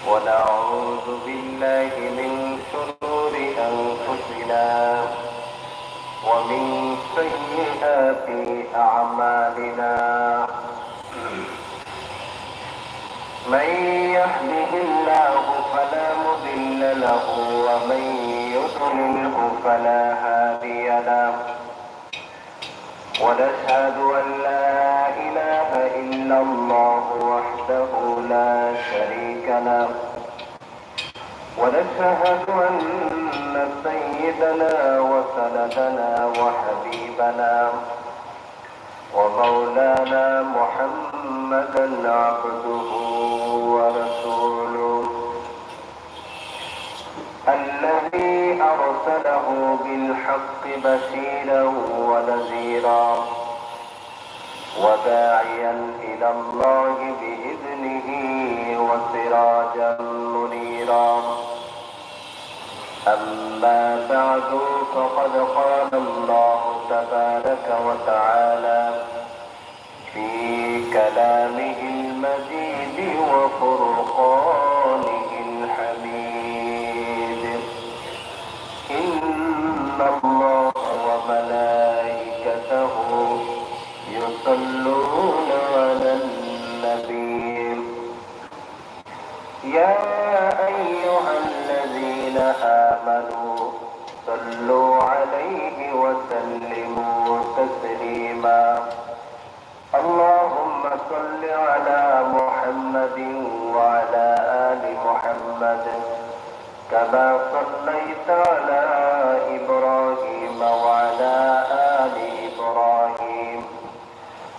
ونعوذ بالله من شرور أنفسنا ومن سيئات أعمالنا من يهده الله فلا مضل له ومن يضلله فلا هادي له ونشهد أن لا إله إلا الله وحده لا شريك له ونشهد أن سيدنا وسندنا وحبيبنا ومولانا محمدا عبده ورسوله الذي أرسله بالحق بشيرا ونذيرا وداعيا إلى الله بإذنه وسراجا منيرا أما بعد فقد قال الله تبارك وتعالى في كلامه المجيد وفرقانه الحميد إن الله وملائكته يصلون على النبي يا أيها الذين آمنوا صلوا عليه وسلموا تسليما اللهم صل على محمد وعلى آل محمد كما صليت على إبراهيم وعلى آل إبراهيم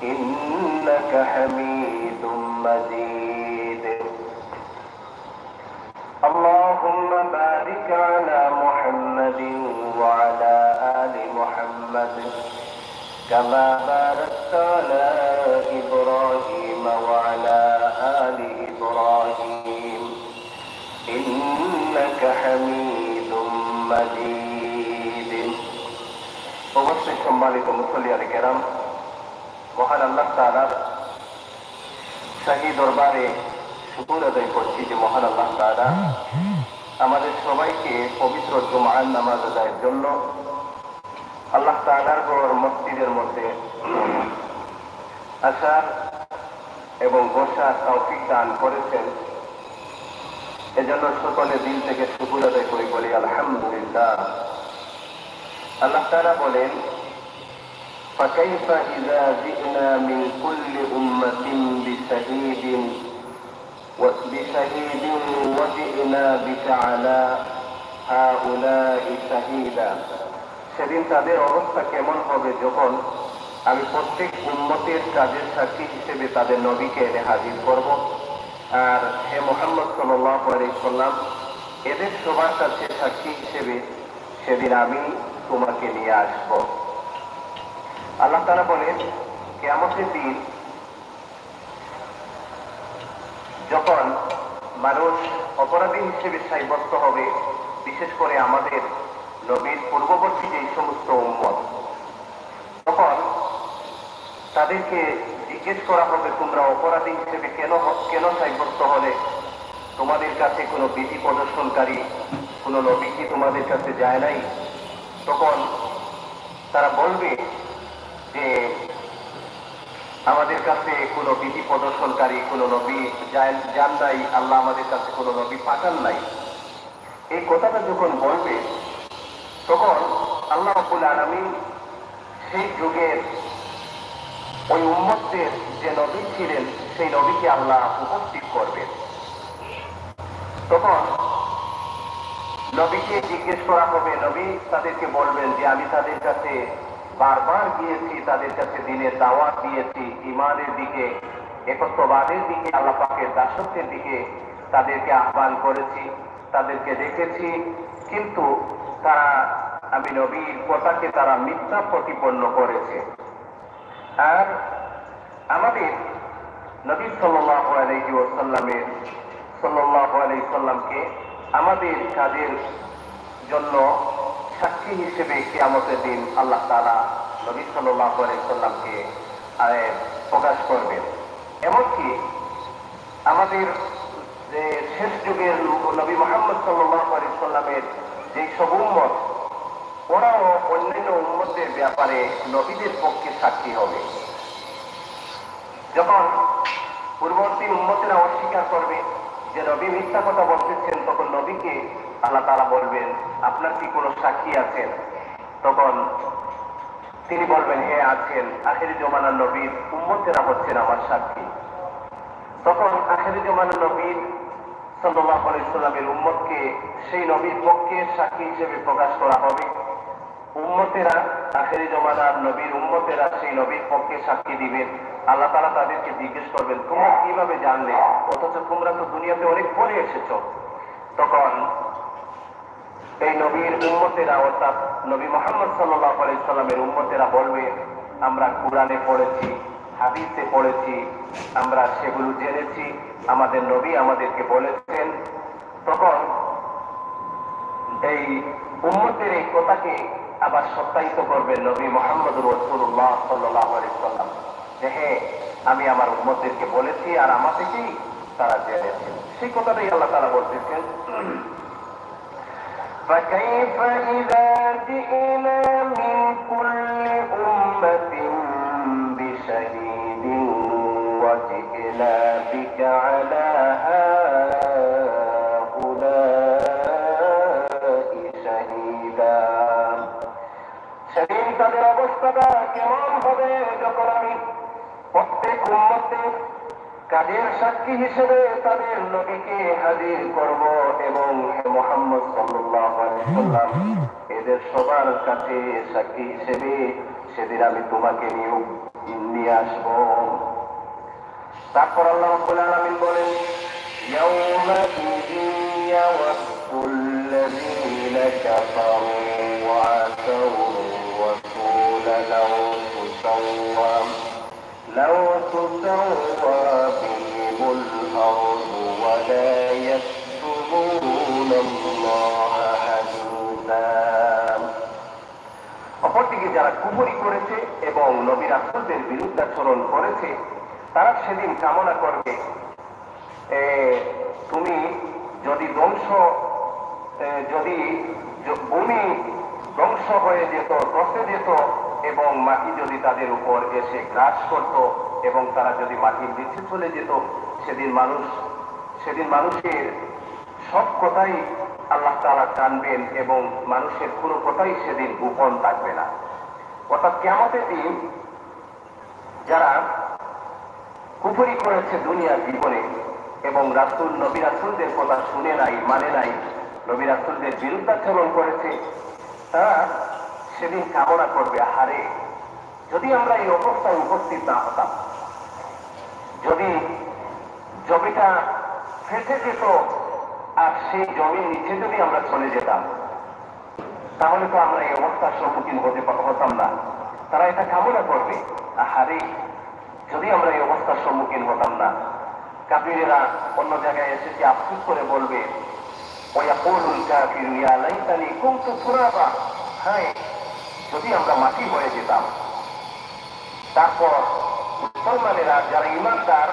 إنك حميد مجيد اللهم بارك على محمد وعلى آل محمد كما باركت على إبراهيم وعلى آل إبراهيم إنك حميد مجيد অবশ্যই সম্মানিত মুসল্লিয়ানে কেরাম, মহান আল্লাহ তাআলার শাহী দরবারে শুকর আদায় করছি যে মহান আল্লাহ তাআলা আমাদের সবাইকে পবিত্র জুমার নামাজ আদায়ের জন্য আল্লাহ তাআলার ঘর মসজিদের মধ্যে আসার এবং বসার তৌফিক দান করেছেন। এজন্য সকলে দিল থেকে শুকর আদায় করে বলি আলহামদুলিল্লাহ। আল্লাহ তাআলা বলেন, فكيف إذا جئنا من كل أمة بشهيد وجئنا بك على هؤلاء شهيدا। সেদিন তাদের অবস্থা কেমন হবে যখন আমি প্রত্যেক উম্মতের কাজের সাক্ষী হিসেবে তাদের নবীকে এনে হাজির করব, আর হে মুহাম্মদ সাল্লাল্লাহু আলাইহি সাল্লাম এদের সবার কাছে সাক্ষী হিসেবে সেদিন আমি তোমাকে নিয়ে আসব। আল্লাহ তাআলা বলেন, কিয়ামতের দিন যখন মানুষ অপরাধী হিসেবে সাব্যস্ত হবে, বিশেষ করে আমাদের নবীর পূর্ববর্তী যে সমস্ত উম্মত, তখন তাদেরকে জিজ্ঞেস করা হবে, তোমরা অপরাধী হিসেবে কেন সাব্যস্ত হলে? তোমাদের কাছে কোনো বিধি প্রদর্শনকারী কোনো নবী কি তোমাদের কাছে যায় নাই? তখন তারা বলবে যে আমাদের কাছে কোনো বিধি প্রদর্শনকারী কোনো নবী যান নাই, আল্লাহ আমাদের কাছে কোনো নবী পাঠান নাই। এই কথাটা যখন বলবে তখন আল্লাহ রাব্বুল আলামিন সেই যুগের ওই উম্মতদের যে নবী ছিলেন সেই নবীকে আল্লাহ উপস্থিত করবেন। তখন নবীকে জিজ্ঞেস করা হবে, নবী তাদেরকে বলবেন যে আমি তাদের কাছে বারবার গিয়েছি, তাদের কাছে দিনের দাওয়াত দিয়েছি, ঈমানের দিকে, একত্ববাদের দিকে, আল্লাহ পাকের দাসত্বের দিকে তাদেরকে আহ্বান করেছি, তাদেরকে ডেকেছি, কিন্তু তারা আমি নবীর কথাকে তারা মিথ্যা প্রতিপন্ন করেছে। আর আমাদের নবী সাল্লাল্লাহু আলাইহি ওয়াসাল্লামকে আমাদের কাজের জন্য সাক্ষী হিসেবে কিয়ামতের দিন আল্লাহ তাআলা নবী সাল্লাল্লাহু আলাইহি ওয়াসাল্লামকে প্রকাশ করবেন। এমনকি আমাদের যে শেষ যুগের নবী মুহাম্মদ সাল্লাল্লাহু আলাইহি সাল্লামের যে সব উম্মত, ওরাও অন্যান্য উম্মতের ব্যাপারে নবীদের পক্ষে সাক্ষী হবে। যখন পূর্ববর্তী উম্মতেরা অস্বীকার করবে যে নবী মিথ্যা কথা বলতেছেন, তখন নবীকে আল্লাহ তাআলা বলবেন, আপনার কি কোনো সাক্ষী আছেন? তখন তিনি বলবেন, হ্যাঁ আছেন, আখিরি জমানার নবীর উম্মতেরা হচ্ছেন আমার সাক্ষী। তখন আখিরি জমানার নবীর সাল্লাল্লাহু আলাইহি সাল্লামের উম্মতকে সেই নবীর পক্ষে সাক্ষী হিসেবে প্রকাশ করা হবে। উম্মতেরা, আখিরি জমানার নবীর উম্মতেরা সেই নবীর পক্ষে সাক্ষী দিবেন। আল্লাহ তাআলা তাদেরকে জিজ্ঞেস করবেন, তোমরা কিভাবে জানলে, অথচ তোমরা তো দুনিয়াতে অনেক পরে এসেছো। তখন এই নবীর উম্মতেরা, অর্থাৎ নবী মুহাম্মদ সাল্লাল্লাহু আলাইহি সাল্লামের উম্মতেরা বলবে, আমরা কুরআনে পড়েছি, হাদিসে পড়েছি, আমরা সেগুলো জেনেছি, আমাদের নবী আমাদেরকে বলেছেন। তখন এই উম্মতের এই কথাকে আবার সত্যায়িত করবেন নবী মুহাম্মদুর রাসূলুল্লাহ সাল্লাল্লাহু আলাইহি সাল্লাম, যে হ্যাঁ আমি আমার উম্মতদেরকে বলেছি আর আমার থেকেই তারা জেনেছেন। সেই কথাটাই আল্লাহ তাআলা বলতেছেন, فكيف إذا جئنا من كل أمة بشهيد وجئنا بك على هؤلاء شهيدا। সেদিন তাদের অবস্থাটা কেমন হবে, যখন আমি প্রত্যেক উম্মতের কাজের সাক্ষী হিসেবে তাদের নবীকে হাজির করব, এবং হে মুহাম্মদ সাল্লাল্লাহু আলাইহি সাল্লাম, এদের সবার কাছে সাক্ষী হিসেবে সেদিন আমি তোমাকে নিয়ে আসব। তারপর আল্লাহ রাব্বুল আলামিন বলেন, ইয়াউমা ইযিন ইয়াওয়াদ্দুল্লাযীনা কাফারু ওয়া আসাউ রাসূলা লাউ তুসাওয়া বিহিমুল আরদু ওয়া লা ইয়াকতুমুনা আল্লাহা হাদিসা। অপরদিকে যারা কুফরি করেছে এবং নবী রাসূলদের বিরুদ্ধাচরণ করেছে, তারা সেদিন কামনা করবে, তুমি যদি ভূমি ধ্বংস হয়ে যেত, ধসে যেত, এবং মাটি যদি তাদের উপর এসে গ্রাস করত, এবং তারা যদি মাটির নিচে চলে যেত, সেদিন মানুষের সব কথাই আল্লাহ তাআলা জানবেন, এবং মানুষের কোনো কথাই সেদিন গোপন থাকবে না। অর্থাৎ কিয়ামতের দিন যারা কুফরি করেছে দুনিয়ার জীবনে, এবং নবী রাসূলদের কথা শুনে নাই, মানে নাই, নবী রাসূলদের বিরুদ্ধাচরণ করেছে, তারা সেদিন কামনা করবে, আহারে যদি আমরা এই অবস্থায় উপস্থিত না হতাম, যদি জমিটা ফেটে যেত আর সেই জমির নিচে যদি আমরা চলে যেতাম, তাহলে তো আমরা এই অবস্থার সম্মুখীন হতাম না। তারা এটা কামনা করবে, আহারে যদি আমরা এই অবস্থার সম্মুখীন হতাম না। কাফিরেরা অন্য জায়গায় এসেছে আফসোস করে বলবে, ওয়ায়াকুলুল কাফিরু ইয়া লাইতানি কুনতু তুরাবা, হ্যাঁ যদি আমরা মাটি হয়ে যেতাম। তারপর মুসলমানেরা, যারা ঈমানদার,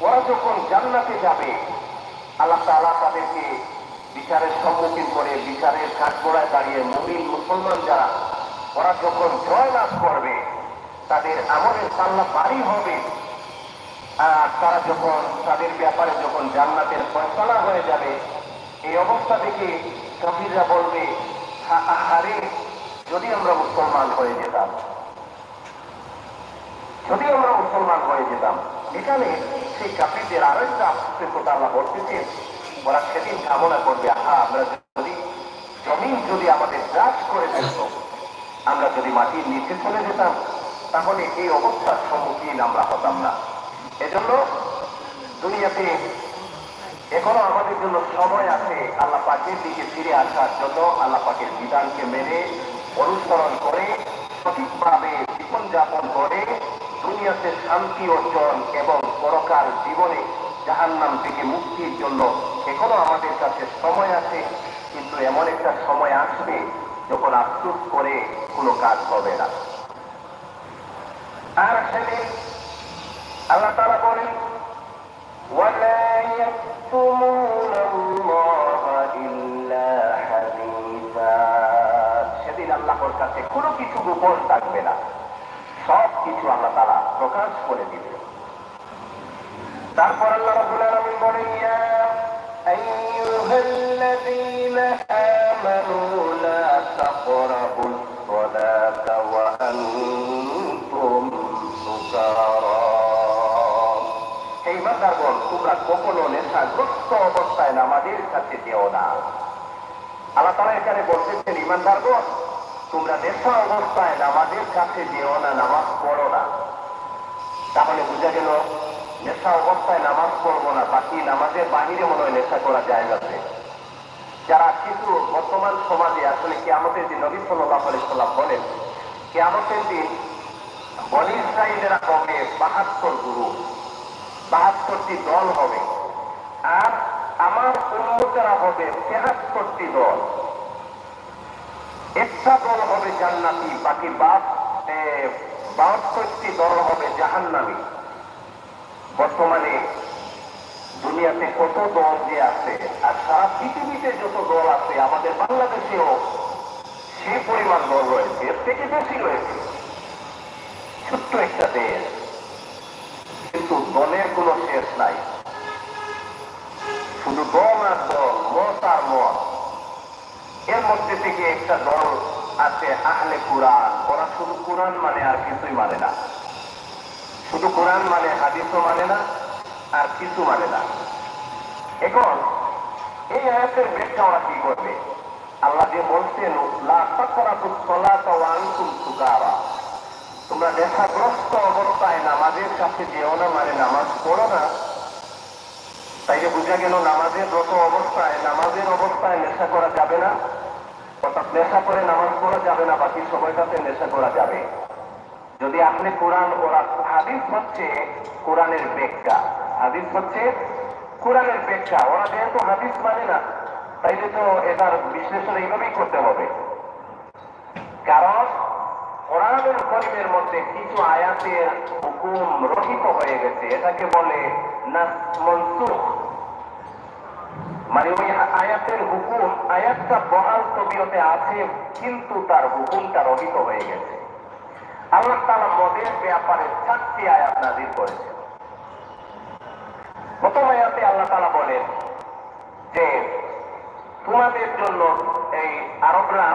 ওরা যখন জান্নাতে যাবে, আল্লাহ তাআলা তাদেরকে বিচারের সম্মুখীন করে, বিচারের কাঠগড়ায় দাঁড়িয়ে মুমিন মুসলমান যারা, ওরা যখন জয় লাভ করবে, তাদের আমলের পাল্লা ভারী হবে, আর তারা যখন তাদের ব্যাপারে যখন জান্নাতের ফয়সালা হয়ে যাবে, এই অবস্থা থেকে কাফিররা বলবে, আহারে যদি আমরা মুসলমান হয়ে যেতাম, যদি আমরা মুসলমান হয়ে যেতাম। এখানে সেই কাফিরদের আরো একটা আফসোসের কথা আল্লাহ বলতেছেন, ওরা সেদিন কামনা করবে, আমরা যদি আমাদের গ্রাস করে ফেলত, আমরা যদি মাটির নিচে চলে যেতাম, তাহলে এই অবস্থার সম্মুখীন আমরা হতাম না। এজন্য দুনিয়াতে এখনো আমাদের জন্য সময় আছে আল্লাহ পাকের দিকে ফিরে আসার জন্য, আল্লাহ পাকের বিধানকে মেনে অনুসরণ করে সঠিকভাবে জীবনযাপন করে দুনিয়াতে শান্তি অর্জন এবং পরকাল জীবনে জাহান্নাম থেকে মুক্তির জন্য এখনো আমাদের কাছে সময় আছে। কিন্তু এমন একটা সময় আসবে যখন আফসোস করে কোনো কাজ হবে না। আর সেদিন আল্লাহ তাআলা বলেন, ওয়ালা গোপন থাকবে না, সব কিছু আল্লাহ তাআলা প্রকাশ করে দিবে। তারপর আল্লাহ রাব্বুল আলামিন বলেন, ইয়া আইয়ুহাল্লাযীনা আমানু লা তাকরাবুস সালাতা ওয়া আনতুম সুকারা। হে ঈমানদারগণ, তোমরা কখনো নেশাগ্রস্ত অবস্থায় নামাজের কাছে যেও না। আল্লাহ তাআলা এখানে বলতেছেন, ঈমানদারগণ, তোমরা নেশা অবস্থায় নামাজের কাছে যেও না, নামাজ পড়ো না। তাহলে বোঝা গেল নেশা অবস্থায় নামাজ পড়বো না, বাকি নামাজের বাহিরে মনে হয় নেশা করা যায় আছে। যারা কিছু বর্তমান সমাজে আসলে কিয়ামতের দিন নবী সাল্লাল্লাহু আলাইহি সাল্লাম বলেন, কিয়ামতের দিন বনী ইসরাঈলেরা হবে ৭২ গুরু, ৭২টি দল হবে, আর আমার উম্মতেরা হবে ৭৩টি দল। একটা দল হবে জান্নাতি, বাকি ৭২টি দল হবে জাহান্নামী। বর্তমানে দুনিয়াতে কত দল যে আছে, আর সারা পৃথিবীতে যত দল আছে, আমাদের বাংলাদেশেও সেই পরিমাণ দল রয়েছে, এর থেকে বেশি রয়েছে। ছোট্ট একটা দেশ, কিন্তু দলের কোনো শেষ নাই, শুধু দল আর দল, মত আর মত। এর মধ্যে থেকে একটা দল আছে আহলে কুরআন, ওরা শুধু কুরআন মানে, আর কিছুই মানে না। শুধু কোরআন মানে, হাদিসও মানে না, আর কিছু মানে না। এখন এই আয়াতের ব্যাখ্যা ওরা কি করবে? আল্লাহ যে বলছেন, লা তাকরাবুস সালাতা ওয়া আনতুম সুকারা, তোমরা নেশাগ্রস্ত অবস্থায় নামাজের কাছে যেও না, মানে নামাজ পড়ো না। তাইলে বোঝা গেল নামাজের রত অবস্থায়, নামাজের অবস্থায় নেশা করা যাবে না, অর্থাৎ নেশা করে নামাজ পড়া যাবে না, বাকি সময়টাতে নেশা করা যাবে। যদি আপনি কোরআন, ওরা হাদিস হচ্ছে কোরআনের ব্যাখ্যা, হাদিস হচ্ছে কোরআনের ব্যাখ্যা। ওরা যেহেতু হাদিস মানে না, তাইলে তো এটার বিশ্লেষণ এইভাবেই করতে হবে। কারণ কোরআনুল কারীমের মধ্যে কিছু আয়াতের হুকুম রহিত হয়ে গেছে, এটাকে বলে নাস মনসুখ। মানে ওই আয়াতের হুকুম, আয়াতটা বহাল তবিয়তে আছে, কিন্তু তার হুকুমটা রহিত হয়ে গেছে। আল্লাহ তাআলা মদের ব্যাপারে 4টি আয়াত নাযিল করেছেন। প্রথম আয়াতে আল্লাহ তাআলা বলেন যে তোমাদের জন্য এই আরবরা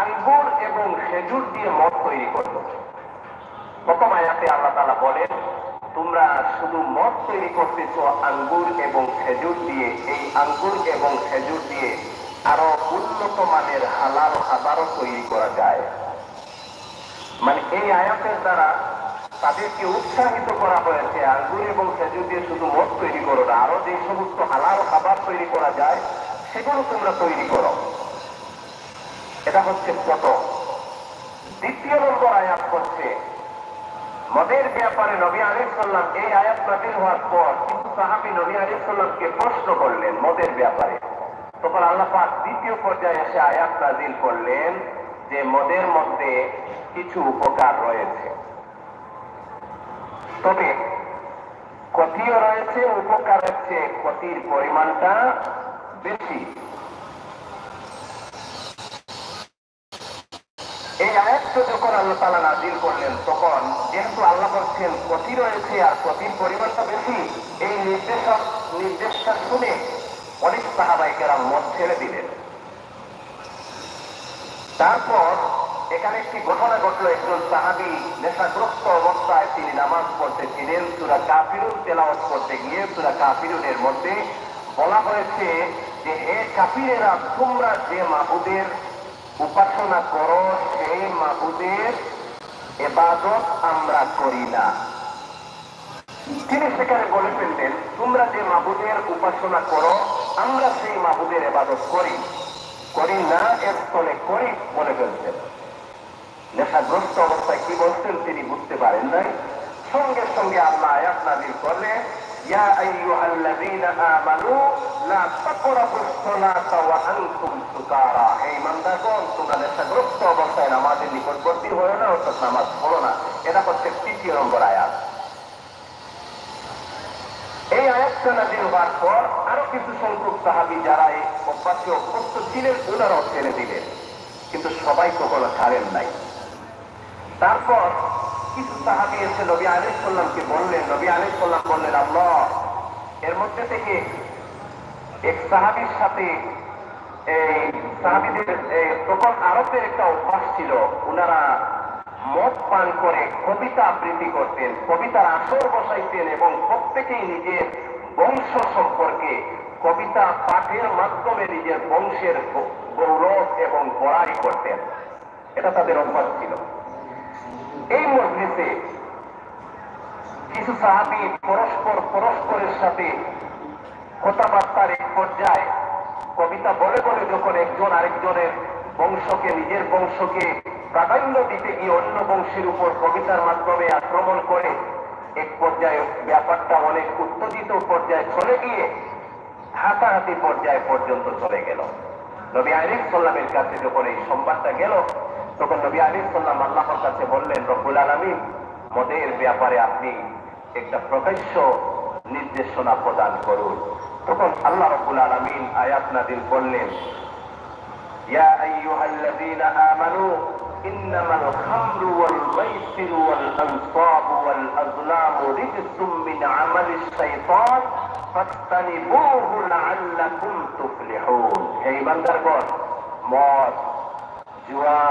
আঙ্গুর এবং খেজুর দিয়ে মদ তৈরি করত। প্রথম আয়াতে আল্লাহ তাআলা বলেন, তোমরা শুধু মদ তৈরি করতেছ আঙ্গুর এবং খেজুর দিয়ে, এই আঙ্গুর এবং খেজুর দিয়ে আরো উন্নত মানের হালাল খাবারও তৈরি করা যায়। মানে এই আয়াতের দ্বারা তাদেরকে উৎসাহিত করা হয়েছে, আঙ্গুর এবং খেজুর দিয়ে শুধু মদ তৈরি করো না, আরো যে সমস্ত হালাল খাবার তৈরি করা যায় সেগুলো তোমরা তৈরি করো। এটা হচ্ছে প্রথম। দ্বিতীয় নম্বর আয়াত হচ্ছে মদের ব্যাপারে নবী আলাইহিস সালাম, এই আয়াত নাযিল হওয়ার পর কিছু সাহাবী নবী আলাইহিস সালামকে প্রশ্ন করলেন মদের ব্যাপারে। তখন আল্লাহ পাক দ্বিতীয় পর্যায়ে এসে আয়াত নাযিল করলেন যে মদের মধ্যে কিছু উপকার রয়েছে, তবে ক্ষতিও রয়েছে, উপকার হচ্ছে ক্ষতির পরিমাণটা বেশি। এই আয়াতটা যখন আল্লাহ তাআলা নাযিল করলেন, তখন যেহেতু আল্লাহ বলছেন ক্ষতি রয়েছে আর ক্ষতির পরিমাণটা বেশি, এই নির্দেশটা শুনে অনেক সাহাবায়ে কেরাম মদ ছেড়ে দিলেন। তারপর এখানে একটি ঘটনা ঘটল। একজন সাহাবী নেশাগ্রস্ত অবস্থায় তিনি নামাজ পড়তেছিলেন, সূরা কাফিরুন তেলাওয়াত করতে গিয়ে সূরা কাফিরুনের মধ্যে বলা হয়েছে যে হে কাফিরেরা, তোমরা যে মাবুদের উপাসনা করো সেই মাবুদের ইবাদত আমরা করি না। তিনি সেখানে বলে ফেললেন, তোমরা যে মাবুদের উপাসনা করো আমরা সেই মাবুদের ইবাদত করি না, এর স্থলে করি বলে ফেলছেন। নেশাগ্রস্ত অবস্থায় কি বলছেন তিনি বুঝতে পারেন নাই। সঙ্গে সঙ্গে আল্লাহ আয়াত নাযিল করলেন, ইয়া আইয়ুহাল্লাযীনা আমানু লা তাকরাবুস সালাতা ওয়া আনতুম সুকারা, হে ঈমানদারগণ, তোমরা নেশাগ্রস্ত অবস্থায় নামাজের নিকটবর্তী হয়ো না, অর্থাৎ নামাজ পড়ো না। এটা হচ্ছে ৩য় নম্বর আয়াত। এই আয়াতটা নাযিল হওয়ার পর আরো কিছু সংখ্যক সাহাবী যারা এই অভ্যাসে অভ্যস্ত ছিলেন ওনারাও ছেড়ে দিলেন, কিন্তু সবাই কখনো ছাড়েন নাই। তারপর কিছু সাহাবী এসে নবী আলাইহিস সালামকে বললেন, নবী আলাইহিস সালাম বললেন, আল্লাহ, এর মধ্যে থেকে এক সাহাবীর সাথে এই সাহাবীদের তখন আরবদের একটা অভ্যাস ছিল, ওনারা মদ পান করে কবিতা আবৃত্তি করতেন, কবিতার আসর বসাইতেন এবং প্রত্যেকেই নিজের বংশ সম্পর্কে কবিতা পাঠের মাধ্যমে নিজের বংশের গৌরব এবং বড়াই করতেন। এটা তাদের অভ্যাস ছিল। এই মজলিসে কিছু সাহাবী পরস্পরের সাথে কথাবার্তার এক পর্যায়ে কবিতা বলে বলে যখন একজন আরেকজনের বংশকে, নিজের বংশকে প্রাধান্য দিতে গিয়ে অন্য বংশের উপর কবিতার মাধ্যমে আক্রমণ করে এক পর্যায়ে ব্যাপারটা অনেক উত্তেজিত পর্যায়ে চলে গিয়ে হাতাহাতি পর্যায়ে পর্যন্ত চলে গেল। নবী আলাইহিস সালামের কাছে যখন এই সংবাদটা গেল, তখন নবী আলাইহিস সালাম আল্লাহর কাছে বললেন, রব্বুল আলামিন, মদের ব্যাপারে আপনি একটা প্রকাশ্য নির্দেশনা প্রদান করুন। তখন আল্লাহ রব্বুল আলামিন আয়াত নাযিল করলেন, ইয়া আইয়ুহাল্লাযীনা আমানু ইন্নামাল খামরু ওয়াল মাইসিরু ওয়াল আনসাবু ওয়াল আযলামু রিজসুম মিন আমালিশ শাইতান ফাজতানিবুহু লাআল্লাকুম তুফলিহুন। হে ইমানদারগণ, মদ, জুয়া,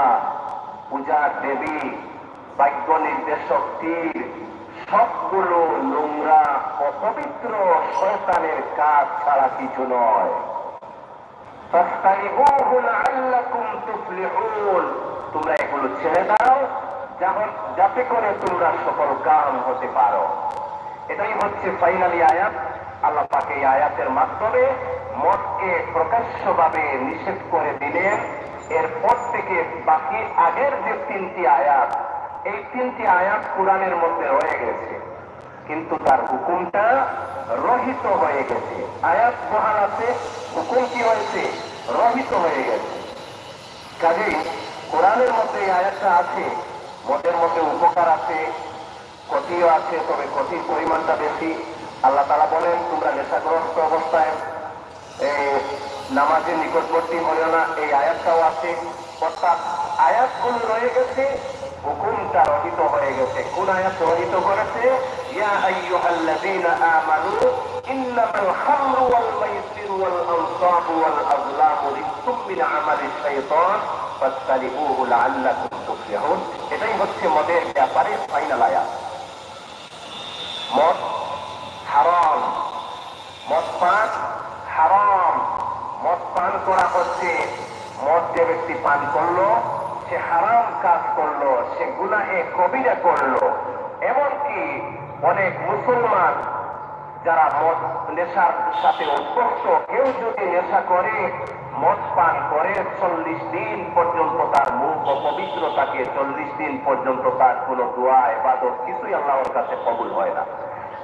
পূজা দেবী, বাক্য নির্দেশক তীর সবগুলো নোংরা অপবিত্র শয়তানের কাজ ছাড়া কিছু নয়। ফাজতানিবুহু লাআল্লাকুম তুফলিহুন, তোমরা এগুলো ছেড়ে দাও যাতে করে তোমরা সফল কাম হতে পারো। এটাই হচ্ছে ফাইনালি আয়াত। আল্লাহ পাক এই আয়াতের মাধ্যমে মদকে প্রকাশ্যভাবে নিষেধ করে দিলেন। এরপর থেকে বাকি আগের যে তিনটি আয়াত, এই তিনটি আয়াত কোরআনের মধ্যে রয়ে গেছে, কিন্তু তার হুকুমটা রহিত হয়ে গেছে। আয়াত বহাল আছে, হুকুম কি হয়েছে? রহিত হয়ে গেছে। কাজেই কোরআনের মধ্যে এই আয়াতটা আছে, মদের মধ্যে উপকার আছে, ক্ষতিও আছে, তবে ক্ষতির পরিমাণটা বেশি। আল্লাহ তাআলা বলেন, তোমরা নেশাগ্রস্ত অবস্থায় নামাজের নিকটবর্তী হইও না, এই আয়াতটাও আছে। অর্থাৎ আয়াতগুলো রয়ে গেছে, হুকুমটা রহিত হয়ে গেছে। কোন আয়াত রহিত করেছে? ইয়া আইয়ুহাল্লাযীনা আমানু ইন্নামাল খামরু ওয়াল মাইসিরু ওয়াল আনসাবু ওয়াল আযলামু রিজসুম মিন আমালিশ শাইতান ফাজতানিবুহু লাআল্লাকুম তুফলিহুন। এটাই হচ্ছে মদের ব্যাপারে ফাইনাল আয়াত। মদ হারাম, মদ পান হারাম। মদ পান করা হচ্ছে, মদ যে ব্যক্তি পান করলো সে হারাম কাজ করলো, সে গুনাহে কবিরা করলো। এমনকি অনেক মুসলমান যারা মদ নেশার সাথে অভ্যস্ত, কেউ যদি নেশা করে, মদ পান করে, 40 দিন পর্যন্ত তার মুখ অপবিত্র থাকে, 40 দিন পর্যন্ত তার কোনো দোয়া ইবাদত কিছুই আল্লাহর কাছে কবুল হয় না।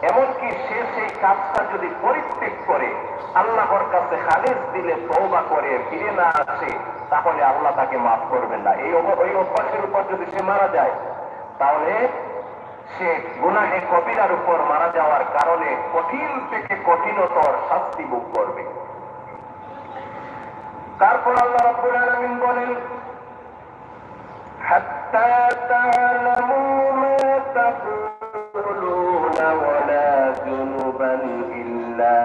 এমনকি সে সেই কাজটা যদি পরিত্যাগ করে, আল্লাহর কাছে খালিস দিলে তওবা করে ফিরে না আসে, তাহলে আল্লাহ তাকে মাফ করবেন না। এই অভ্যাসের উপর যদি সে মারা যায়, তাহলে সে গুনাহে কবিরার উপর মারা যাওয়ার কারণে কঠিন থেকে কঠিনতর শাস্তি ভোগ করবে। তারপর আল্লাহ রাব্বুল আলামিন বলেন, হাত্তা তা'লামু মা তাকুলুনা ওয়ালা জুনুবান ইল্লা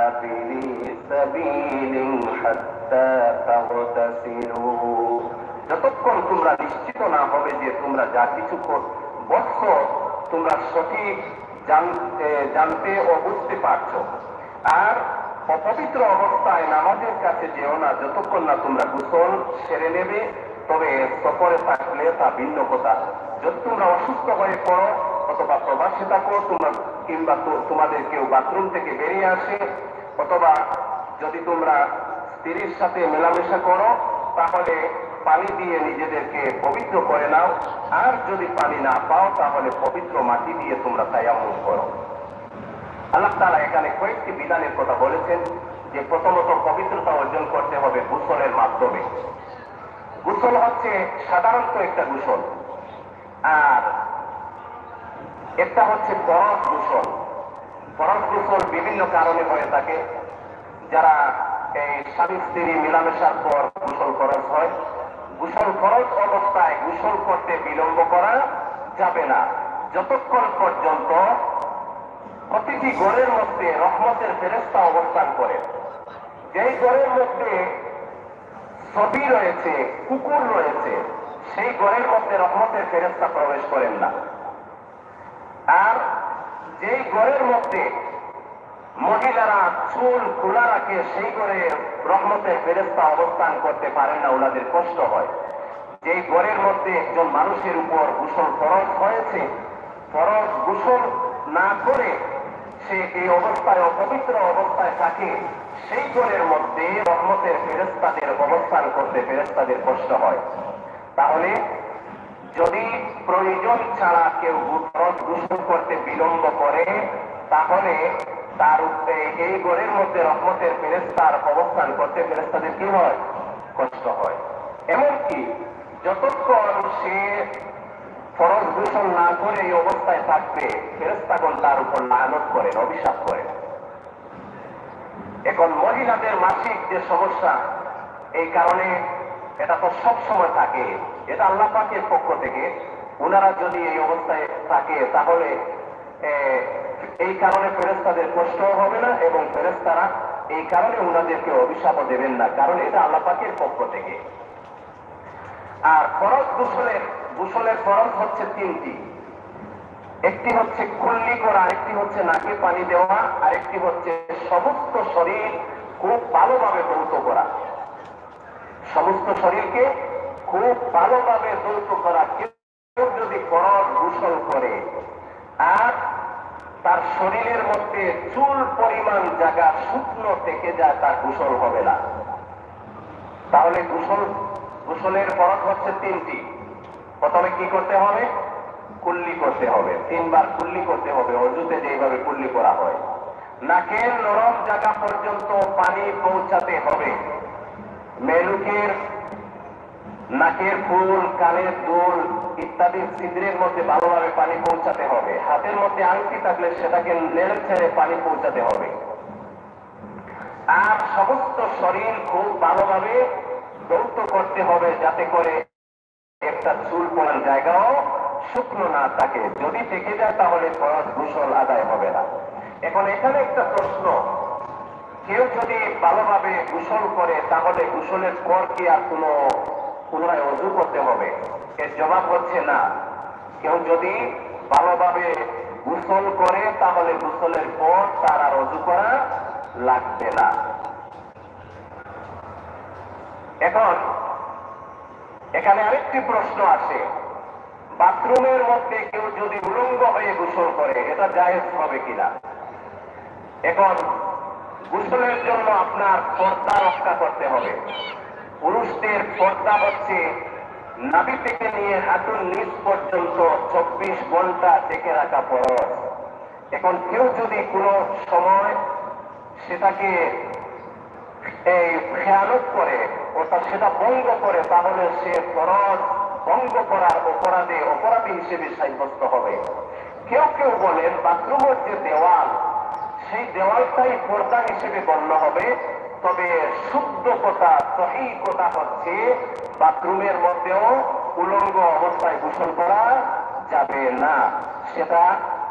আবিরি সাবিলিন হাত্তা তাগতাসিলু। যতক্ষণ তোমরা নিশ্চিত না হবে যে তোমরা যা কিছু বলছো তোমরা সঠিক জানতে ও বুঝতে পারছো, আর অপবিত্র অবস্থায় নামাজের কাছে যেও না যতক্ষণ না তোমরা গোসল সেরে নেবে। তবে সফরে থাকলে তা ভিন্ন কথা। যদি তোমরা অসুস্থ হয়ে পড়ো অথবা প্রবাসে থাকো, কিংবা তোমাদের কেউ বাথরুম থেকে বেরিয়ে আসে, অথবা যদি তোমরা স্ত্রীর সাথে মেলামেশা করো, তাহলে পানি দিয়ে নিজেদেরকে পবিত্র করে নাও। আর যদি পানি না পাও, তাহলে পবিত্র মাটি দিয়ে তোমরা তায়াম্মুম করো। আল্লাহ তাআলা এখানে কয়েকটি বিধানের কথা বলেছেন, যে প্রথমত পবিত্রতা অর্জন করতে হবে গোসলের মাধ্যমে। গোসল হচ্ছে সাধারণত একটা গোসল, আর একটা হচ্ছে ফরজ গোসল। ফরজ গোসল বিভিন্ন কারণে হয়ে থাকে। যারা এই স্বামী স্ত্রী মেলামেশার পর গোসল ফরজ হয়, গোসল ফরজ অবস্থায় গোসল করতে বিলম্ব করা যাবে না, যতক্ষণ পর্যন্ত প্রতিটি ঘরের মধ্যে রহমতের ফেরেশতা অবস্থান করে। যেই ঘরের মধ্যে ছবি রয়েছে, কুকুর রয়েছে, সেই ঘরের মধ্যে রহমতের ফেরেশতা প্রবেশ করেন না। আর যেই ঘরের মধ্যে মহিলারা চুল খোলা রাখে, সেই ঘরে রহমতের ফেরেশতা অবস্থান করতে পারেন না, ওনাদের কষ্ট হয়। যেই ঘরের মধ্যে একজন মানুষের উপর গোসল ফরজ হয়েছে, ফরজ গোসল না করে সে এই অবস্থায় অপবিত্র অবস্থায় থাকে, সেই ঘরের মধ্যে রহমতের ফেরেশতাদের অবস্থান করতে ফেরেশতাদের কষ্ট হয়। তাহলে যদি প্রয়োজন ছাড়া কেউ ফরজ গোসল করতে বিলম্ব করে, তাহলে তার উপরে এই ঘরের মধ্যে রহমতের ফেরেশতার অবস্থান করতে ফেরেশতাদের কি হয়? কষ্ট হয়। এমনকি যতক্ষণ সে ফরজ গোসল না করে এই অবস্থায় থাকবে, ফেরেশতাগণ তার উপর লানত করেন, অভিশাপ করেন। এখন মহিলাদের মাসিক যে সমস্যা, এই কারণে এটা তো সব সময় থাকে, এটা আল্লাহ পাকের পক্ষ থেকে। ওনারা যদি এই অবস্থায় থাকে তাহলে এই কারণে ফেরেশতাদের কষ্ট হবে না, এবং ফেরেশতারা এই কারণে ওনাদেরকে অভিশাপও দেবেন না, কারণ এটা আল্লাহ পাকের পক্ষ থেকে। আর ফরজ গোসলের ফরজ হচ্ছে তিনটি। একটি হচ্ছে কুল্লি করা, আরেকটি হচ্ছে নাকে পানি দেওয়া, আরেকটি হচ্ছে সমস্ত শরীর খুব ভালোভাবে ধৌত করা। সমস্ত শরীরকে খুব ভালোভাবে ধৌত করা। কেউ যদি ফরজ গোসল করে আর তার শরীরের মধ্যে চুল পরিমাণ জায়গা শুকনো থেকে যায়, তার গোসল হবে না। তাহলে গোসলের ফরজ হচ্ছে তিনটি। প্রথমে কি করতে হবে? কুল্লি করতে হবে, 3 বার কুল্লি করতে হবে, অজুতে যেভাবে কুল্লি করা হয়। নাকের নরম জায়গা পর্যন্ত পানি পৌঁছাতে হবে। মেলুকের নাকের ফুল, কানের দুল ইত্যাদি ছিদ্রের মধ্যে ভালোভাবে পানি পৌঁছাতে হবে। হাতের মধ্যে আংটি থাকলে সেটাকে নেড়ে ছেড়ে পানি পৌঁছাতে হবে। আর সমস্ত শরীর খুব ভালোভাবে ধৌত করতে হবে, যাতে করে একটা চুল পড়ার জায়গাও শুকনো না থাকে। যদি থেকে যায় তাহলে ফরজ গোসল আদায় হবে না। এখন এখানে একটা প্রশ্ন, কেউ যদি ভালোভাবে গোসল করে তাহলে গোসলের পর কি আর পুনরায় অজু করতে হবে? এর জবাব হচ্ছে না। কেউ যদি ভালোভাবে গোসল করে তাহলে গোসলের পর তার আর অজু করা লাগবে না। এখন এখানে আরেকটি প্রশ্ন আসে, বাথরুমের মধ্যে কেউ যদি উলঙ্গ হয়ে গোসল করে, এটা জায়েজ হবে কিনা? এখন গোসলের জন্য আপনার পর্দা রক্ষা করতে হবে। পুরুষদের পর্দা হচ্ছে নাভি থেকে নিয়ে হাঁটুর নিচ পর্যন্ত 24 ঘন্টা ঢেকে রাখা ফরজ। এখন কেউ যদি কোনো সময় সেটাকে খেয়ালত করে, অর্থাৎ সেটা ভঙ্গ করে, তাহলে সে ফরজ ভঙ্গ করার অপরাধী হিসেবে সাব্যস্ত হবে। কেউ কেউ বলেন বাথরুমের যে দেওয়াল, সেই দেওয়ালটাই পর্দা হিসেবে গণ্য হবে। তবে শুদ্ধ কথা, সহিহ কথা হচ্ছে বাথরুমের মধ্যেও উলঙ্গ অবস্থায় গোসল করা যাবে না, সেটা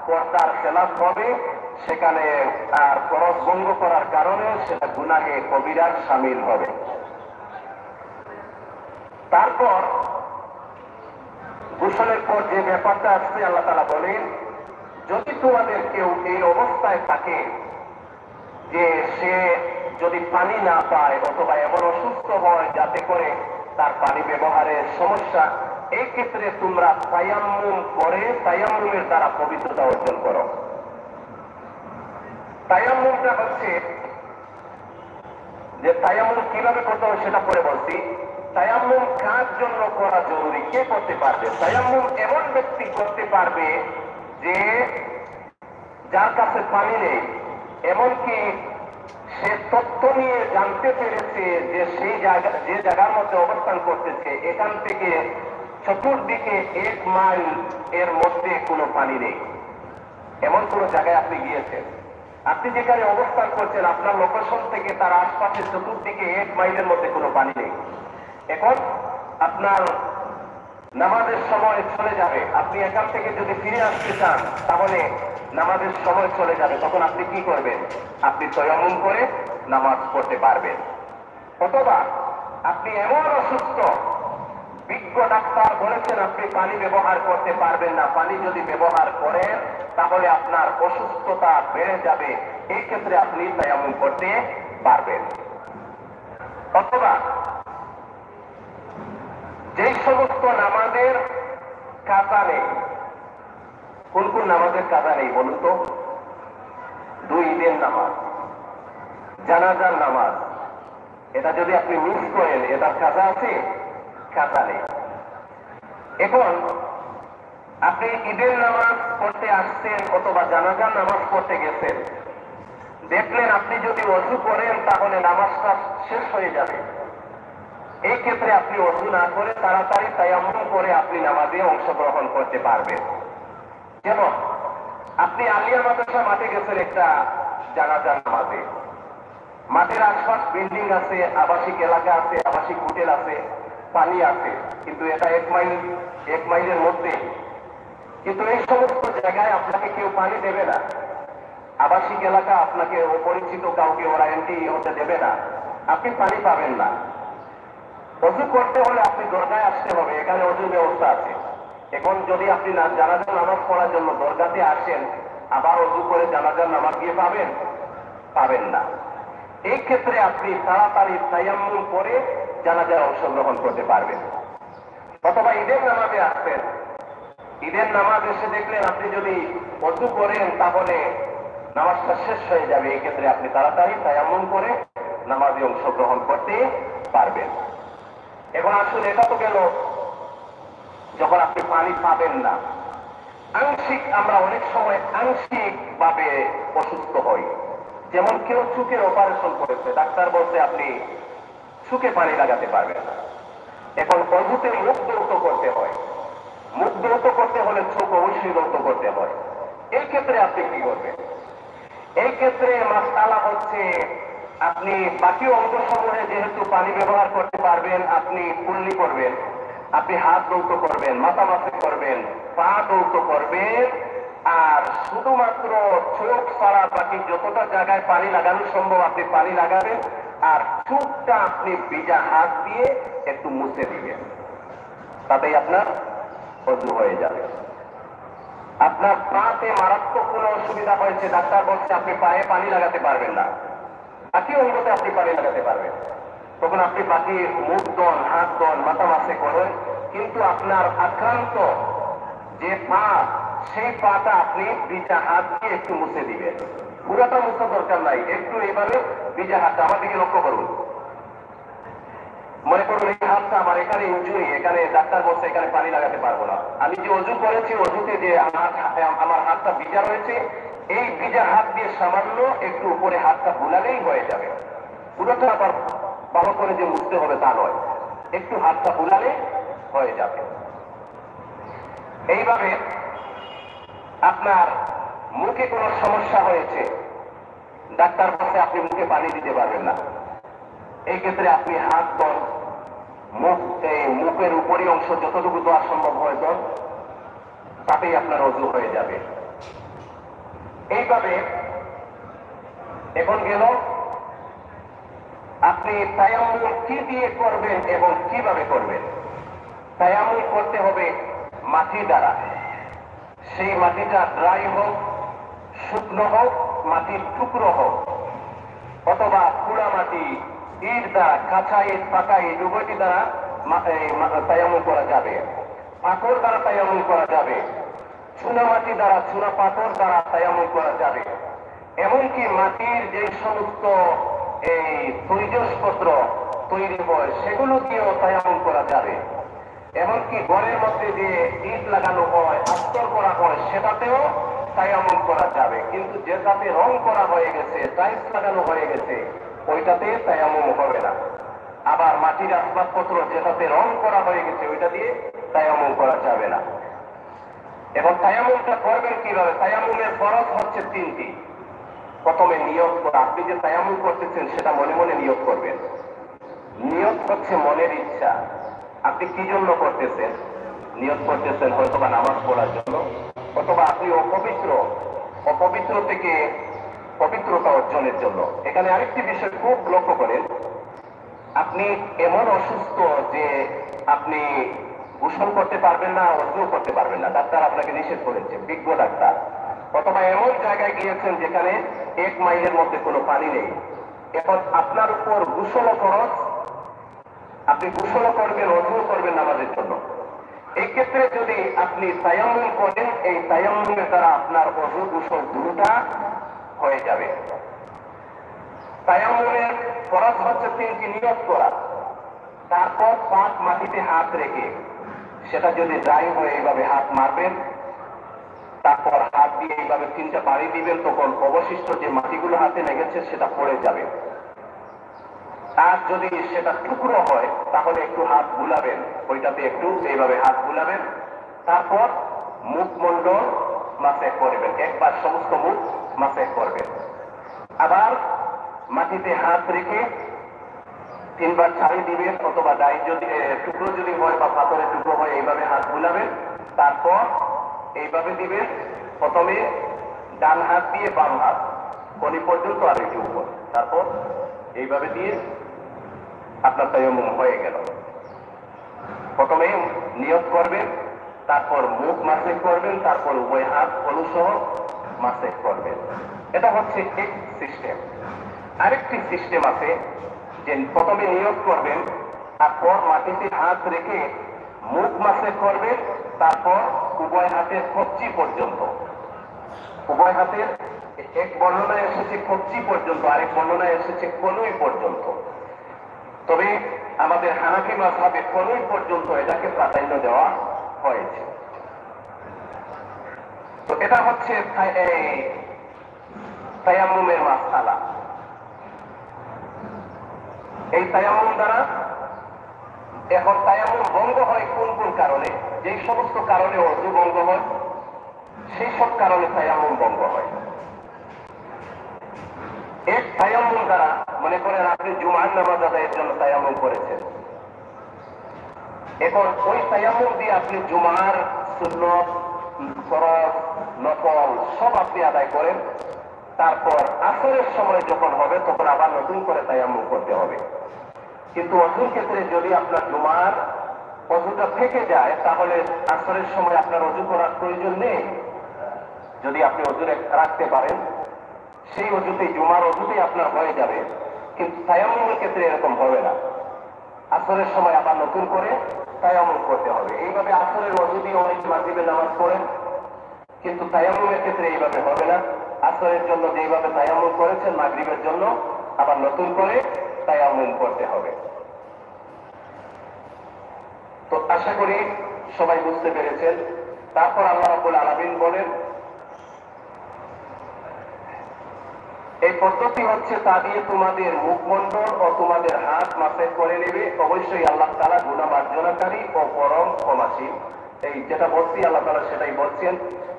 পর্দার খেলাফ হবে। সেখানে আর ফরজ ভঙ্গ করার কারণে সেটা গুনাহে কবিরার শামিল হবে। তারপর গোসলের পর যে ব্যাপারটা আসছে, আল্লাহ তাআলা বলেন, যদি তোমাদের কেউ এই অবস্থায় থাকে যে সে যদি পানি না পায় অথবা এমন অসুস্থ হয় যাতে করে তার পানি ব্যবহারের সমস্যা, এই ক্ষেত্রে তোমরা তায়াম্মুম করে তায়াম্মুমের দ্বারা পবিত্রতা অর্জন করো। তায়াম্মুমটা হচ্ছে যে তায়াম্মুম কিভাবে করতে হবে সেটা পরে বলছি। তায়াম্মুম কার জন্য করা জরুরি, কে করতে পারবে? তায়াম্মুম এমন ব্যক্তি করতে পারবে যে যার কাছে পানি নেই, এমনকি সে তথ্য নিয়ে জানতে পেরেছে যে সেই জায়গা, যে জায়গার মধ্যে অবস্থান করতেছে, এখান থেকে চতুর্দিকে 1 মাইল এর মধ্যে কোনো পানি নেই। এমন কোন জায়গায় আপনি গিয়েছেন, আপনি যেখানে অবস্থান করছেন আপনার লোকেশন থেকে তার আশপাশের চতুর্দিকে 1 মাইলের মধ্যে কোনো পানি নেই। এখন আপনার নামাজের সময় চলে যাবে, আপনি এখান থেকে যদি ফিরে আসতে চান তাহলে নামাজের সময় চলে যাবে, তখন আপনি কি করবেন? আপনি তায়াম্মুম করে নামাজ পড়তে পারবেন। অথবা আপনি এমন অসুস্থ, বিজ্ঞ ডাক্তার বলেছেন আপনি পানি ব্যবহার করতে পারবেন না, পানি যদি ব্যবহার করেন তাহলে আপনার অসুস্থতা বেড়ে যাবে, এই ক্ষেত্রে আপনি তায়াম্মুম করতে পারবেন। অথবা যেই সমস্ত নামাজের কাজা নেই, কোন কোন নামাজের কাজা নেই বলুন তো? 2 ঈদের নামাজ, জানাজার নামাজ, এটা যদি আপনি মিস করেন এটার কাজা আছে? কাজা নেই। এখন আপনি ঈদের নামাজ পড়তে আসছেন অথবা জানাজার নামাজ পড়তে গেছেন, দেখলেন আপনি যদি ওযু করেন তাহলে নামাজটা শেষ হয়ে যাবে, এই ক্ষেত্রে আপনি ওযু না করে তাড়াতাড়ি তায়াম্মুম করে আপনি নামাজে অংশগ্রহণ করতে পারবেন। যেমন আপনি আলিয়া মাদ্রাসা মাঠে গেছেন একটা জানাজার নামাজে, মাঠের আশপাশ বিল্ডিং আছে, আবাসিক এলাকা আছে, আবাসিক হোটেল আছে, পানি আছে, কিন্তু এটা 1 মাইলের মধ্যে, কিন্তু এই সমস্ত জায়গায় আপনাকে কেউ পানি দেবে না। আবাসিক এলাকা, আপনাকে অপরিচিত কাউকে ওরা এন্ট্রি হতে দেবে না, আপনি পানি পাবেন না। ওযু করতে হলে আপনি দরগায় আসতে হবে, এখানে ওযুর ব্যবস্থা আছে। এখন যদি আপনি জানাজার নামাজ পড়ার জন্য দরগাতে আসেন, আবার ওযু করে জানাজার নামাজ গিয়ে পাবেন না। এই ক্ষেত্রে আপনি তাড়াতাড়ি তায়াম্মুম করে জানাজায় অংশগ্রহণ করতে পারবেন। অথবা ঈদের নামাজে আসবেন, ঈদের নামাজ এসে দেখলেন আপনি যদি ওযু করেন তাহলে নামাজটা শেষ হয়ে যাবে, এই ক্ষেত্রে আপনি তাড়াতাড়ি তায়াম্মুম করে নামাজে অংশগ্রহণ করতে পারবেন। এখন আসুন, এটা তো গেল যখন আপনি পানি পাবেন না। আংশিক, আমরা অনেক সময় আংশিক ভাবে অসুস্থ হই। যেমন কেউ চোখের অপারেশন করেছে, ডাক্তার বলছে আপনি চোখে পানি লাগাতে পারবেন না। এখন অজুতে মুখ দৌত করতে হয়, মুখ দৌত করতে হলে চোখ অবশ্যই দৌত করতে হয়, এই ক্ষেত্রে আপনি কি করবেন? এই ক্ষেত্রে মাসআলা হচ্ছে, আপনি বাকি অঙ্গসমূহে যেহেতু পানি ব্যবহার করতে পারবেন, আপনি কুল্লি করবেন, আপনি হাত দৌত করবেন, মাথা মাসে করবেন, পা দৌত করবেন, আর শুধুমাত্র চোখ ছাড়া বাকি যতটা জায়গায় পানি লাগানো সম্ভব আপনি পানি লাগাবেন, আর চোখটা আপনি ভিজা হাত দিয়ে একটু মুছে দিবেন, তাতেই আপনার ওযু হয়ে যাবে। আপনার পাতে মারাত্মক কোন অসুবিধা হয়েছে, ডাক্তার বলছে আপনি পায়ে পানি লাগাতে পারবেন না, বাকি অঙ্গতে আপনি পানি লাগাতে পারবেন, তখন আপনি বাকি মুখ দন, হাত দন, মাথা মাসে করেন, কিন্তু আপনার আক্রান্ত যে পা, সেই পাটা আপনি ভিজা হাত দিয়ে একটু মুছে দিবেন। পুরাটা মুছা দরকার নাই, একটু এইভাবে ভিজা হাতটা, আমার দিকে লক্ষ্য করুন, মনে করুন এই হাতটা আমার এখানে ইনজুরি, এখানে ডাক্তার বলছে এখানে পানি লাগাতে পারবো না, আমি যে ওযু করেছি ওযুতে যে আমার হাতটা ভিজা রয়েছে, এই ভিজা হাত দিয়ে সামান্য একটু উপরে হাতটা বুলালেই হয়ে যাবে। পুরোটা আবার ভালো করে যে মুছতে হবে তা নয়, একটু হাতটা বুলালে হয়ে যাবে। এইভাবে আপনার মুখে কোনো সমস্যা হয়েছে, ডাক্তার বলছে আপনি মুখে পানি দিতে পারবেন না, এই ক্ষেত্রে আপনি হাত দন, মুখের উপরি অংশ যতটুকু দেওয়া সম্ভব হয় দন, তাতেই আপনার ওযু হয়ে যাবে। এইভাবে এখন গেল আপনি তায়াম্মুম কি দিয়ে করবেন এবং কিভাবে করবেন। তায়াম্মুম করতে হবে মাটি দ্বারা, সেই মাটিটা ড্রাই হোক, শুকনো হোক, মাটির টুকরো হোক, অথবা পোড়া মাটি, ইট দ্বারা, কাঁচা ইট, পাকা ইট, উভয়টি দ্বারা তায়াম্মুম করা যাবে। পাথর দ্বারা তায়াম্মুম করা যাবে, চুনা মাটি দ্বারা, চুনা পাথর দ্বারা তায়াম্মুম করা যাবে। এমনকি মাটির যে সমস্ত এই তৈজসপত্র তৈরি হয় সেগুলো দিয়েও তায়াম্মুম করা যাবে। এমনকি ঘরের মধ্যে যে ইট লাগানো হয়, আস্তর করা হয়, সেটাতেও তায়াম্মুম করা যাবে। কিন্তু যেটাতে রং করা হয়ে গেছে, টাইলস লাগানো হয়ে গেছে, ওইটাতে তায়াম্মুম হবে না। আবার মাটির আসবাবপত্র যেটাতে রং করা হয়ে গেছে, ওইটা দিয়ে তায়াম্মুম করা যাবে না। এবং তায়াম্মুমটা করবেন কিভাবে? তায়াম্মুমের ফরজ হচ্ছে 3টি। প্রথমে নিয়ত করা, আপনি যে তায়াম্মুম করতেছেন সেটা মনে মনে নিয়ত করবেন। নিয়ত হচ্ছে মনের ইচ্ছা, আপনি কি জন্য করতেছেন? নিয়ত করতেছেন হয়তোবা নামাজ পড়ার জন্য, অথবা আপনি অপবিত্র থেকে পবিত্রতা অর্জনের জন্য। এখানে আরেকটি বিষয় খুব লক্ষ্য করেন, আপনি এমন অসুস্থ যে আপনি গোসল করতে পারবেন না, অর্জন করতে পারবেন না, ডাক্তার আপনাকে নিষেধ করেছে, বিজ্ঞ ডাক্তার। অথবা এমন জায়গায় গিয়েছেন যেখানে 1 মাইলের মধ্যে কোনো পানি নেই। এখন আপনার উপর গোসল খরচ, আপনি গোসল করবেন, অর্জন করবেন নামাজের জন্য। এই ক্ষেত্রে যদি আপনি তায়াম্মুম করেন, এই তায়াম্মুমের দ্বারা আপনার অজু গোসল দুটোটা হয়ে যাবে। তায়াম্মুমের ফরজ হচ্ছে 3টি নিয়ত করা, তারপর পাক মাটিতে হাত রেখে, সেটা যদি ড্রাই হয়ে এইভাবে হাত মারবেন, তারপর হাত দিয়ে এইভাবে 3টা বাড়ি দিবেন, তখন অবশিষ্ট যে মাটিগুলো হাতে লেগেছে সেটা পড়ে যাবে। আর যদি সেটা টুকরো হয় তাহলে একটু হাত বুলাবেন, ওইটাতে একটু এইভাবে হাত বুলাবেন, তারপর মুখমণ্ডল মাসেহ করবেন, একবার সমস্ত মুখ মাসেহ করবেন। আবার মাটিতে হাত রেখে 3বার ছাড়ি দিবেন, অথবা ডাই যদি টুকরো যদি হয় বা পাথরের টুকরো হয় এইভাবে হাত বুলাবেন, তারপর এইভাবে দিবেন, প্রথমে ডান হাত দিয়ে বাম হাত কলি পর্যন্ত আর একটু উপর, তারপর এইভাবে দিয়ে আপনার তায়াম্মুম হয়ে গেল। প্রথমে নিয়ত করবেন, তারপর মুখ মাসেহ করবেন, তারপর উভয় হাত অনুসহ মাসেহ করবেন। এটা হচ্ছে এক সিস্টেম। আরেকটি সিস্টেম আছে যে প্রথমে নিয়ত করবেন, তারপর মাটিতে হাত রেখে মুখ মাসেহ করবেন, তারপর উভয় হাতের কবজি পর্যন্ত। উভয় হাতের এক বর্ণনায় এসেছে কবজি পর্যন্ত, আরেক বর্ণনায় এসেছে কনুই পর্যন্ত। তবে আমাদের হানাফি মাযহাবে কনুই পর্যন্ত এটাকে প্রাধান্য দেওয়া হয়েছে। তো এটা হচ্ছে তায়াম্মুমের মাসআলা। এই তায়াম্মুম দ্বারা, এখন তায়াম্মুম ভঙ্গ হয় কোন কোন কারণে? যেই সমস্ত কারণে ওযু ভঙ্গ হয় সেই সব কারণে তায়াম্মুম ভঙ্গ হয়। এক তায়াম্মুম দ্বারা, মনে করেন আপনি জুমার নামাজ আদায়ের জন্য তায়াম্মুম করেছেন, এখন ওই তায়াম্মুম দিয়ে আপনি জুমার সুন্নত, ফরজ, নফল সব আপনি আদায় করেন, তারপর আসরের সময় যখন হবে তখন আবার নতুন করে তায়াম্মুম করতে হবে। কিন্তু অজুর ক্ষেত্রে যদি আপনার জুমার অজুটা থেকে যায় তাহলে আসরের সময় আপনার অজু করার প্রয়োজন নেই। যদি আপনি অজু রাখতে পারেন, সেই অজুতেই, জুমার অজুতেই আপনার হয়ে যাবে। কিন্তু তায়াম্মুমের ক্ষেত্রে এরকম হবে না, আসরের সময় আবার নতুন করে তায়াম্মুম করতে হবে। এইভাবে আসরের অজু দিয়ে অনেক মাগরিবের নামাজ পড়েন, কিন্তু তায়াম্মুমের ক্ষেত্রে এইভাবে হবে না। আসরের জন্য যেইভাবে তায়াম্মুম করেছেন, মাগরিবের জন্য আবার নতুন করে তায়াম্মুম করতে হবে। তো আশা করি সবাই বুঝতে পেরেছেন। তারপর আল্লাহ রাব্বুল আলামিন বলেন, এই পদ্ধতি হচ্ছে তা দিয়ে তোমাদের মুখমণ্ডল ও তোমাদের হাত মাসেহ করে নেবে। অবশ্যই আল্লাহ তাআলা গুনাহ মার্জনাকারী ও পরম ক্ষমাশীল। এই যেটা বলছি আল্লাহ তাআলা সেটাই বলছেন।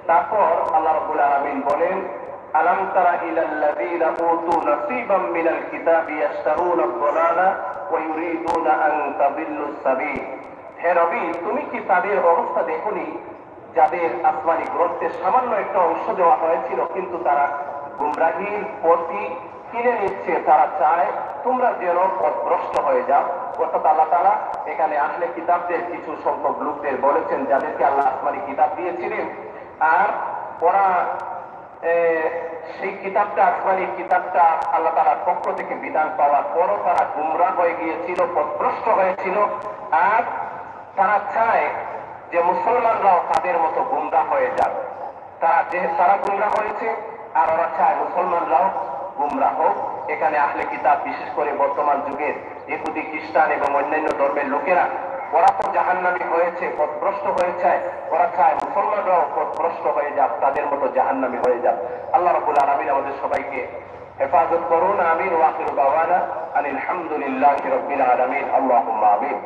তারপর আল্লাহ রাব্বুল আলামিন বলেন, আলাম তারা ইলাল্লাযীনা উতু নাসীবাম মিনাল কিতাবি ইয়াশতারুনা আদ-দালালা ওয়া ইউরিদুনা আন তাদিল্লুস সাবিল। হে নবী, তুমি কি তাদের অবস্থা দেখোনি যাদের আসমানি গ্রন্থের সামান্য একটা অংশ দেওয়া হয়েছিল, কিন্তু তারা গুমরাহির পথই কিনে নিচ্ছে। তারা চায় তোমরা যেন পথভ্রষ্ট হয়ে যাও। অর্থাৎ আল্লাহ তাআলা এখানে আহলে কিতাবদের কিছু সংখ্যক লোকদের বলেছেন, যাদেরকে আল্লাহ আসমানি কিতাব দিয়েছিলেন, আর ওরা সেই কিতাবটা, আসমানি কিতাবটা আল্লাহ তাআলার পক্ষ থেকে বিধান পাওয়ার পরও তারা গুমরাহ হয়ে গিয়েছিল, পথভ্রষ্ট হয়েছিল। আর তারা চায় যে মুসলমানরাও তাদের মতো গুমরাহ হয়ে যাক। তারা গুমরাহ হয়েছে আর ওরা চায় মুসলমানরাও গুমরাহ হোক। এখানে আহলে কিতাব, বিশেষ করে বর্তমান যুগের ইহুদি, খ্রিস্টান এবং অন্যান্য ধর্মের লোকেরা, ওরা তো জাহান্নামী হয়েছে, পথভ্রষ্ট হয়েছে, ওরা চায় মুসলমানরাও পথভ্রষ্ট হয়ে যাক, তাদের মতো জাহান্নামী হয়ে যাক। আল্লাহ রাব্বুল আলামিন আমাদের সবাইকে হেফাজত করুন। আমিন। ওয়া আখিরু দাওয়ানা আনিল হামদুলিল্লাহি রাব্বিল আলামিন। আল্লাহুম্মা আমিন।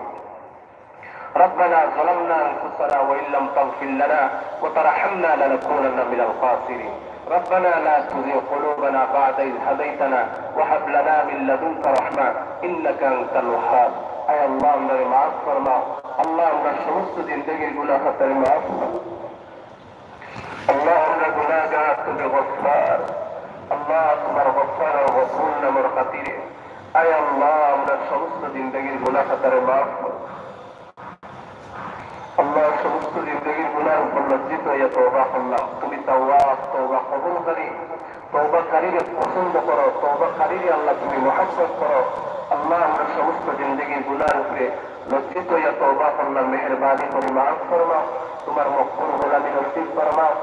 ربنا ظلمنا أنفسنا وإن لم تغفر لنا وترحمنا لنكونن من الخاسرين. ربنا لا تزغ قلوبنا بعد إذ هديتنا وهب لنا من لدنك رحمة إنك أنت الوهاب. আয় আল্লাহ আমরা মাফ ফরমাও। আল্লাহ আমরা সমস্ত জিন্দগির গুনাহ খাতারে মাফ ফরমাও। আল্লাহ আমরা গুনাহগার, তুমি গফফার। আল্লাহ তোমার গফফার ও গফুর নামের খাতিরে আয় আল্লাহ আমরা সমস্ত জিন্দগির গুনাহ খাতারে মাফ ফরমাও। আল্লাহ সমস্ত জিন্দগির গুনার উপর লজ্জিত হইয়া তওবা করলাম। তুমি তাওয়াব, তওবা কবুলকারী, তওবাকারীকে পছন্দ করো, তওবাকারীকে আল্লাহ তুমি মহব্বত করো। আল্লাহ আমরা সমস্ত জিন্দগির গুনার উপরে লজ্জিত হইয়া তওবা করলাম। মেহেরবানি করে মাফ ফরমাও, তোমার মকবুল গোলামি নসিব ফরমাও।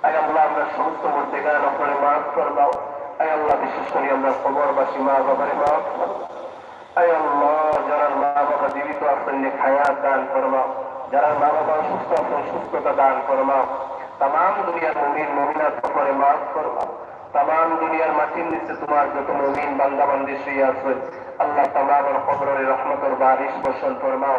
আয় আল্লাহ আমরা সমস্ত মুর্দেগান উপরে মাফ ফরমাও। আয় আল্লাহ বিশেষ করে আমরা কবরবাসী মা বাবারে মাফ ফরমাও। আয় আল্লাহ যারা মা বাবা জীবিত আছেন নেক হায়াত দান ফরমাও, যারা মা বাবা সুস্থ আছেন সুস্থতা দান ফরমাও। তাম দুনিয়ার মুমিন মুমিনাত উপরে মাফ ফরমাও। তাম দুনিয়ার মাটির নিচে তোমার যত মুমিন বান্দা বান্দি শুয়ে আছেন আল্লাহ তামামের কবরের রহমতের বারিশ বর্ষণ ফরমাও।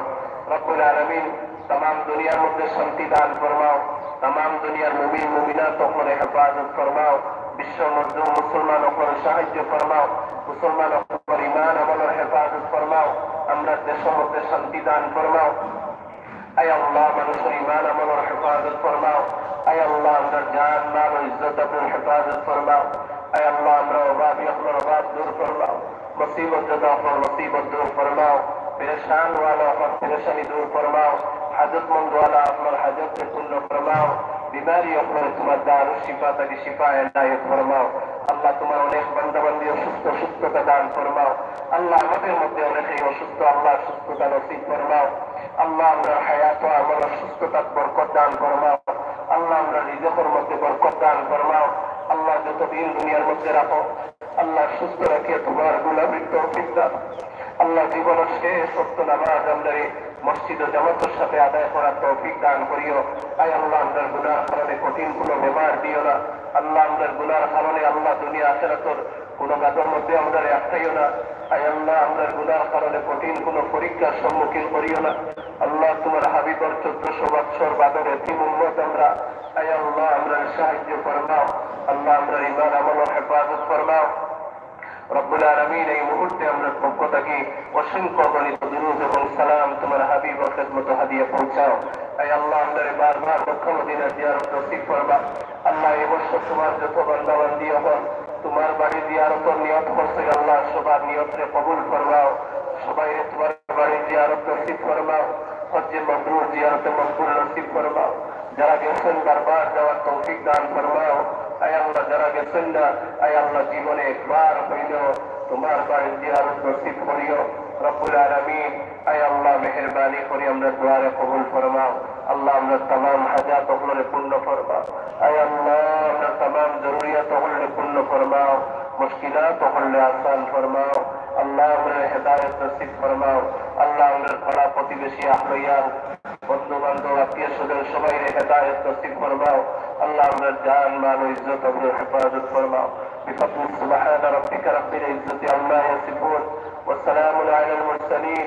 রব্বুল আলামিন তাম দুনিয়ার মধ্যে শান্তি দান ফরমাও। তাম দুনিয়ার মুমিন মুমিনাত উপরে হেফাজত ফরমাও। বিশ্ব মধ্যে মুসলমান উপরে সাহায্য ফরমাও। মুসলমান উপর ইমান আমলের হেফাজত ফরমাও। আমরা দেশের মধ্যে শান্তি দান ফরমাও। আয় আল্লাহ মানুষের ইমান আমলের হেফাজত ফরমাও। আয় আল্লাহ আমরা জান মাল ও ইজ্জত আপনার হেফাজত ফরমাও। আয় আল্লাহ আমরা অভাবী আপনার অভাব দূর ফরমাও। মুসিবত যত আপনার মুসিবত দূর ফরমাও। পেরেশান ওয়ালা আপনার পেরেশানি দূর ফরমাও। হাজতমন্দ ওয়ালা আপনার হাজতকে পূর্ণ ফরমাও। বিমারি আপনার তোমার দারু শিফা তাকে শিফা এনায়েত ফরমাও। আল্লাহ তোমার অনেক বান্দাবান্দি অসুস্থ, সুস্থতা দান ফরমাও। আল্লাহ আমাদের মধ্যে অনেকেই অসুস্থ, আল্লাহ সুস্থতা নসিব ফরমাও। আল্লাহ আমরা হায়াত ও আমল সুস্থতার বরকত দান ফরমাও। আল্লাহ আমরা রিজকের মধ্যে বরকত দান ফরমাও। আল্লাহ যতদিন দুনিয়ার মধ্যে রাখো আল্লাহ সুস্থ রাখিয়ে তোমার গুলামির তৌফিক দাও। আল্লাহ জীবনের শেষ সত্য নামাজ আমাদের মসজিদ ও জামাতের সাথে আদায় করার তৌফিক দান করিও। আয় আল্লাহ আমাদের গুনার কারণে কঠিন কোনো বেমার দিও না। আল্লাহ আমাদের গুনার কারণে আল্লাহ দুনিয়া আখিরাতের কোনো গাদর মধ্যে আমাদের একটাইও না। আয় আল্লাহ আমাদের গুনার কারণে কঠিন কোনো পরীক্ষার সম্মুখীন করিও না। আল্লাহ তোমার হাবিবর 1400 বৎসর বাদর এতিম উম্মত আমরা। আয় আল্লাহ আমরা সাহায্য ফরমাও। আল্লাহ আমরা ইমান আমলের হেফাজত ফরমাও। রব্বুল আলামিন এই মুহূর্তে আমরা পক্ষ থেকে অসংখ্য গণিত দুরূদ এবং সালাম তোমার হাবিবের খিদমতে হাদিয়া পৌঁছাও। আয় আল্লাহ আমাদের বারবার মক্কা মদিনা জিয়ারত নসিব ফরমা। আল্লাহ এই বছর তোমার যত বান্দাবান্দি হন তোমার বাড়ি জিয়ারতের নিয়ত করছে আল্লাহ সবার নিয়তরে কবুল ফরমাও। সবাই তোমার বাড়ি জিয়ারত নসিব ফরমাও। হজ্জে মাবরুর জিয়ারতে মকবুল নসিব ফরমাও। যারা গেছেন বারবার যাওয়ার তৌফিক দান ফরমাও। আয় আল্লাহ যারা গেছেন না আয় আল্লাহ জীবনে একবার হইলেও তোমার বাড়ি জিয়ারত নসিব করিও। রব্বুল আলামিন আয় আল্লাহ মেহেরবানি করে আমরা দুয়ারে কবুল ফরমাও। আল্লাহ আমরা तमाम হাজাত ওগুলোরে পূর্ণ ফরমাও। আয় আল্লাহ আমরা तमाम জরুরিয়াত ওগুলোরে পূর্ণ ফরমাও। মুশকিলাত ওগুলোরে আসান ফরমাও। আল্লাহ আমরা হেদায়েত নসিব ফরমাও। আল্লাহ আমরা পাড়া প্রতিবেশী আহলিয়ার বন্ধু বান্ধব আত্মীয় স্বজন সবাই হেদায়েত নসিব ফরমাও। আল্লাহ আমরা জান মাল ও ইজ্জত আপনার হেফাজত ফরমাও। بفضل سبحان ربك رب العزة عما يصفون وسلام على المرسلين